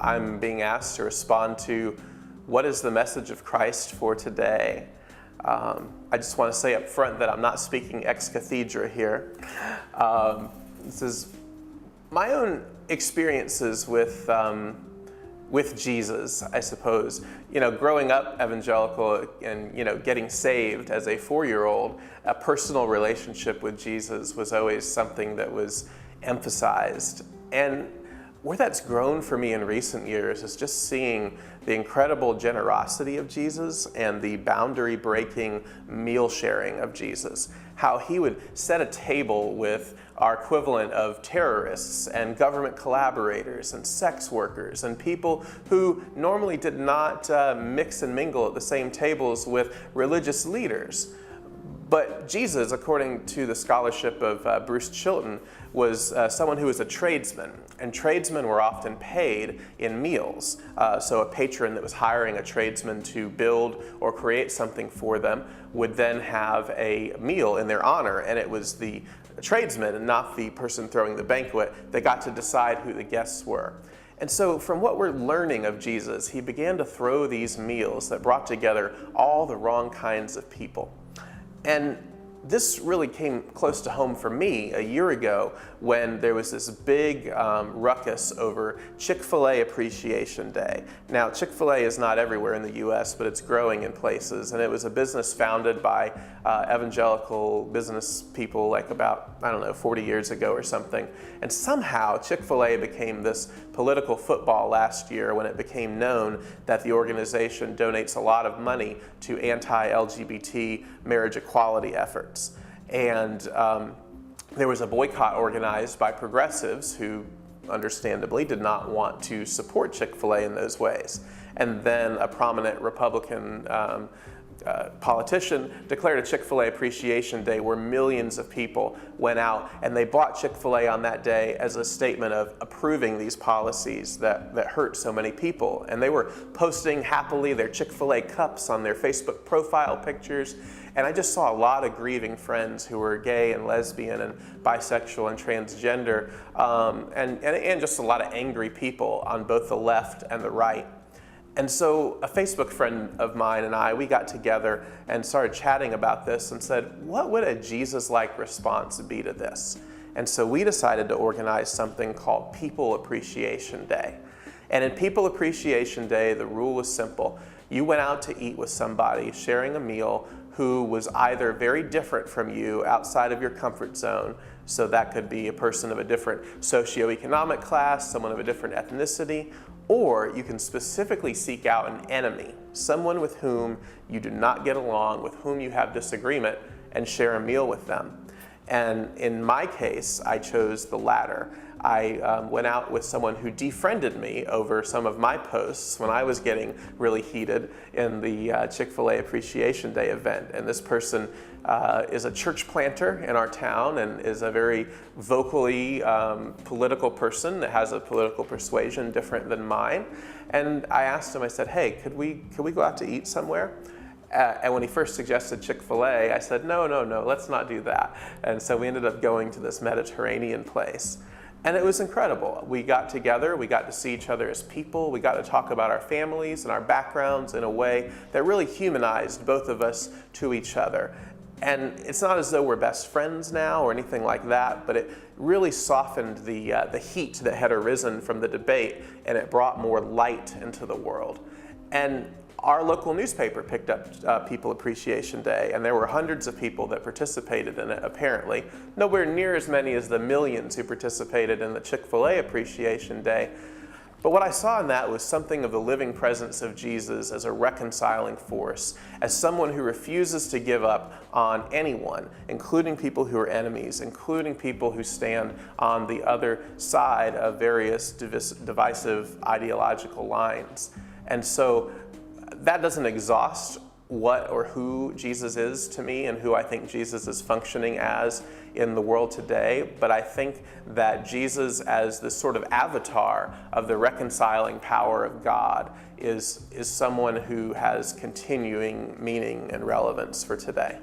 I'm being asked to respond to what is the message of Christ for today. I just want to say up front that I'm not speaking ex cathedra here. This is my own experiences with Jesus, I suppose. You know, growing up evangelical and, getting saved as a 4-year-old, a personal relationship with Jesus was always something that was emphasized. And where that's grown for me in recent years is just seeing the incredible generosity of Jesus and the boundary-breaking meal sharing of Jesus. How he would set a table with our equivalent of terrorists and government collaborators and sex workers and people who normally did not mix and mingle at the same tables with religious leaders. But Jesus, according to the scholarship of Bruce Chilton, was someone who was a tradesman, and tradesmen were often paid in meals. So a patron that was hiring a tradesman to build or create something for them would then have a meal in their honor, and it was the tradesman and not the person throwing the banquet that got to decide who the guests were. And so from what we're learning of Jesus, he began to throw these meals that brought together all the wrong kinds of people. And this really came close to home for me a year ago when there was this big ruckus over Chick-fil-A Appreciation Day. Now, Chick-fil-A is not everywhere in the U.S., but it's growing in places. And it was a business founded by evangelical business people like about, 40 years ago or something. And somehow Chick-fil-A became this political football last year when it became known that the organization donates a lot of money to anti-LGBT marriage equality efforts. And there was a boycott organized by progressives who understandably did not want to support Chick-fil-A in those ways. And then a prominent Republican politician declared a Chick-fil-A Appreciation Day where millions of people went out and they bought Chick-fil-A on that day as a statement of approving these policies that hurt so many people. And they were posting happily their Chick-fil-A cups on their Facebook profile pictures. And I just saw a lot of grieving friends who were gay and lesbian and bisexual and transgender, and just a lot of angry people on both the left and the right. And so a Facebook friend of mine and I, we got together and started chatting about this and said, what would a Jesus-like response be to this? And so we decided to organize something called People Appreciation Day. And in People Appreciation Day, the rule was simple. You went out to eat with somebody, sharing a meal, who was either very different from you outside of your comfort zone, so that could be a person of a different socioeconomic class, someone of a different ethnicity, or you can specifically seek out an enemy, someone with whom you do not get along, with whom you have disagreement, and share a meal with them. And in my case, I chose the latter. I went out with someone who defriended me over some of my posts when I was getting really heated in the Chick-fil-A Appreciation Day event. And this person is a church planter in our town and is a very vocally political person that has a political persuasion different than mine. And I asked him, I said, hey, could we go out to eat somewhere? And when he first suggested Chick-fil-A, I said, no, let's not do that. And so we ended up going to this Mediterranean place. And it was incredible. We got together, we got to see each other as people, we got to talk about our families and our backgrounds in a way that really humanized both of us to each other. And it's not as though we're best friends now or anything like that, but it really softened the heat that had arisen from the debate, and it brought more light into the world. And our local newspaper picked up People Appreciation Day, and there were hundreds of people that participated in it, apparently. Nowhere near as many as the millions who participated in the Chick-fil-A Appreciation Day. But what I saw in that was something of the living presence of Jesus as a reconciling force, as someone who refuses to give up on anyone, including people who are enemies, including people who stand on the other side of various divisive ideological lines. And so that doesn't exhaust what or who Jesus is to me and who I think Jesus is functioning as in the world today, but I think that Jesus as this sort of avatar of the reconciling power of God is someone who has continuing meaning and relevance for today.